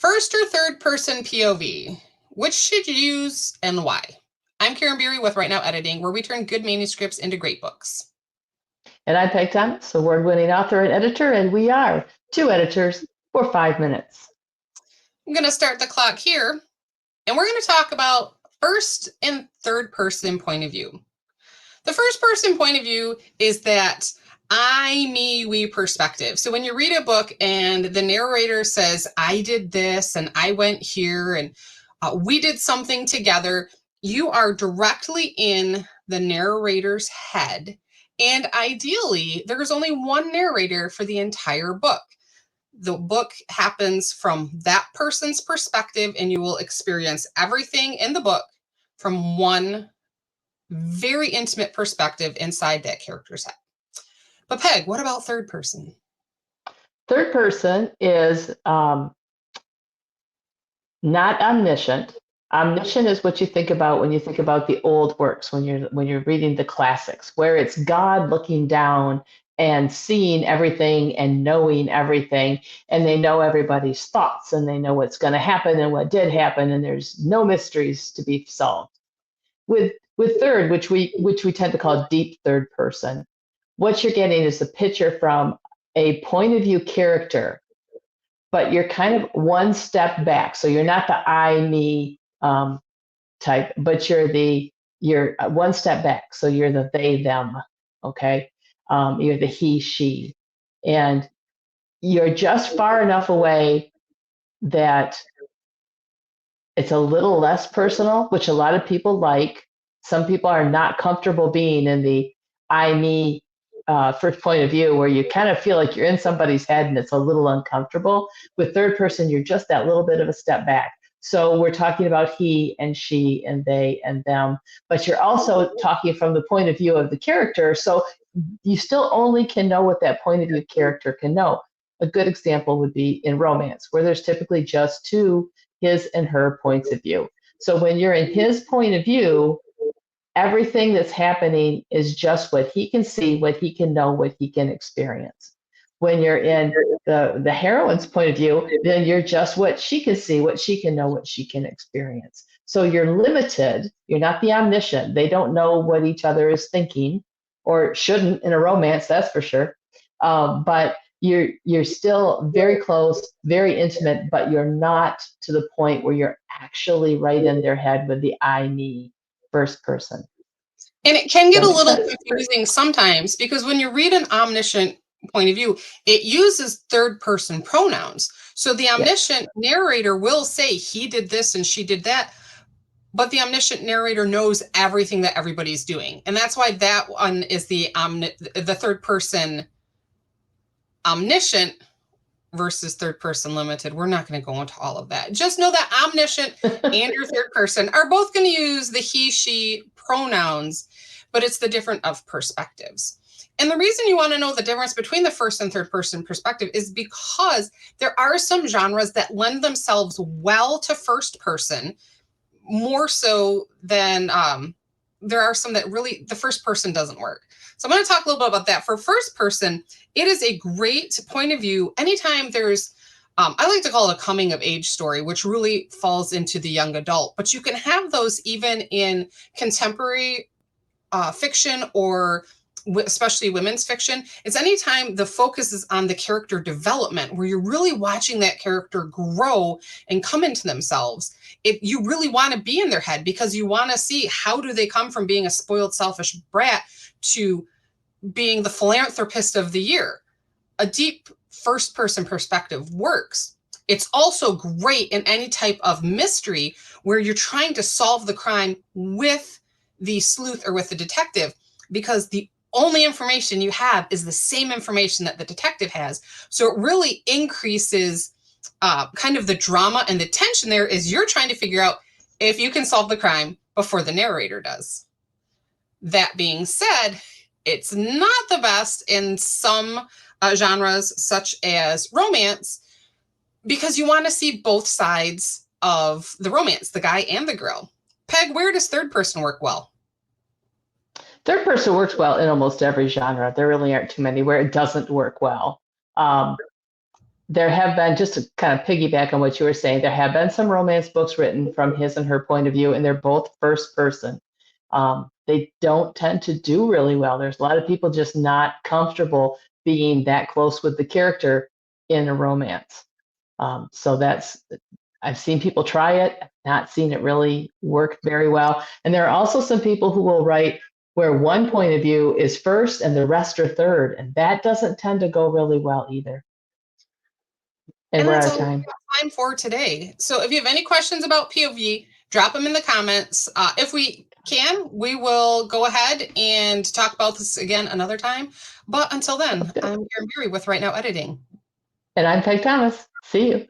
First or third person POV, which should you use and why? I'm Karen Beery with Right Now Editing, where we turn good manuscripts into great books. And I'm Pegg Thomas, award-winning author and editor, and we are two editors for 5 minutes. I'm going to start the clock here, and we're going to talk about first and third person point of view. The first person point of view is that I, me, we perspective. So when you read a book and the narrator says, I did this and I went here and we did something together, you are directly in the narrator's head. And ideally, there's only one narrator for the entire book. The book happens from that person's perspective, and you will experience everything in the book from one very intimate perspective inside that character's head. But Peg, what about third person? Third person is not omniscient. Omniscient is what you think about when you think about the old works, when you're reading the classics, where it's God looking down and seeing everything and knowing everything, and they know everybody's thoughts and they know what's going to happen and what did happen, and there's no mysteries to be solved. With third, which we tend to call deep third person, what you're getting is a picture from a point of view character, but you're kind of one step back. So you're not the I, me type, but you're one step back. So you're the they, them, okay? You're the he, she. And you're just far enough away that it's a little less personal, which a lot of people like. Some people are not comfortable being in the I, me, first point of view, where you kind of feel like you're in somebody's head and it's a little uncomfortable. With third person, you're just that little bit of a step back. So we're talking about he and she and they and them, but you're also talking from the point of view of the character. So you still only can know what that point of view character can know. A good example would be in romance, where there's typically just two his and her points of view. So when you're in his point of view, everything that's happening is just what he can see, what he can know, what he can experience. When you're in the heroine's point of view, then you're just what she can see, what she can know, what she can experience. So you're limited. You're not the omniscient. They don't know what each other is thinking, or shouldn't in a romance, that's for sure. But you're still very close, very intimate, but you're not to the point where you're actually right in their head with the I, me, first person. And it can get a little confusing sometimes, because when you read an omniscient point of view, it uses third person pronouns. So the omniscient narrator will say he did this and she did that, but the omniscient narrator knows everything that everybody's doing. And that's why that one is the third person omniscient versus third person limited. We're not going to go into all of that. Just know that omniscient and your third person are both going to use the he, she pronouns, but it's the different of perspectives. And the reason you want to know the difference between the first and third person perspective is because there are some genres that lend themselves well to first person, more so than there are some that really the first person doesn't work. So I'm going to talk a little bit about that. For first person, it is a great point of view anytime there's, I like to call it a coming of age story, which really falls into the young adult. But you can have those even in contemporary fiction, or especially women's fiction. It's anytime the focus is on the character development, where you're really watching that character grow and come into themselves. You really want to be in their head, because you want to see how do they come from being a spoiled, selfish brat to being the philanthropist of the year. A deep first person perspective works. It's also great in any type of mystery where you're trying to solve the crime with the sleuth or with the detective, because the only information you have is the same information that the detective has. So it really increases kind of the drama and the tension there, is you're trying to figure out if you can solve the crime before the narrator does. That being said, it's not the best in some genres, such as romance, because you want to see both sides of the romance, the guy and the girl. Peg, where does third person work well? Third person works well in almost every genre. There really aren't too many where it doesn't work well. there have been, just to kind of piggyback on what you were saying, there have been some romance books written from his and her point of view, and they're both first person. They don't tend to do really well. There's a lot of people just not comfortable being that close with the character in a romance. So that's, I've seen people try it, not seen it really work very well. And there are also some people who will write where one point of view is first and the rest are third, and that doesn't tend to go really well either. And And we're that's out of all we time. have time for today. So if you have any questions about POV, drop them in the comments. If we can, we will go ahead and talk about this again another time. But until then, I'm Karen Beery with Right Now Editing. And I'm Peg Thomas. See you.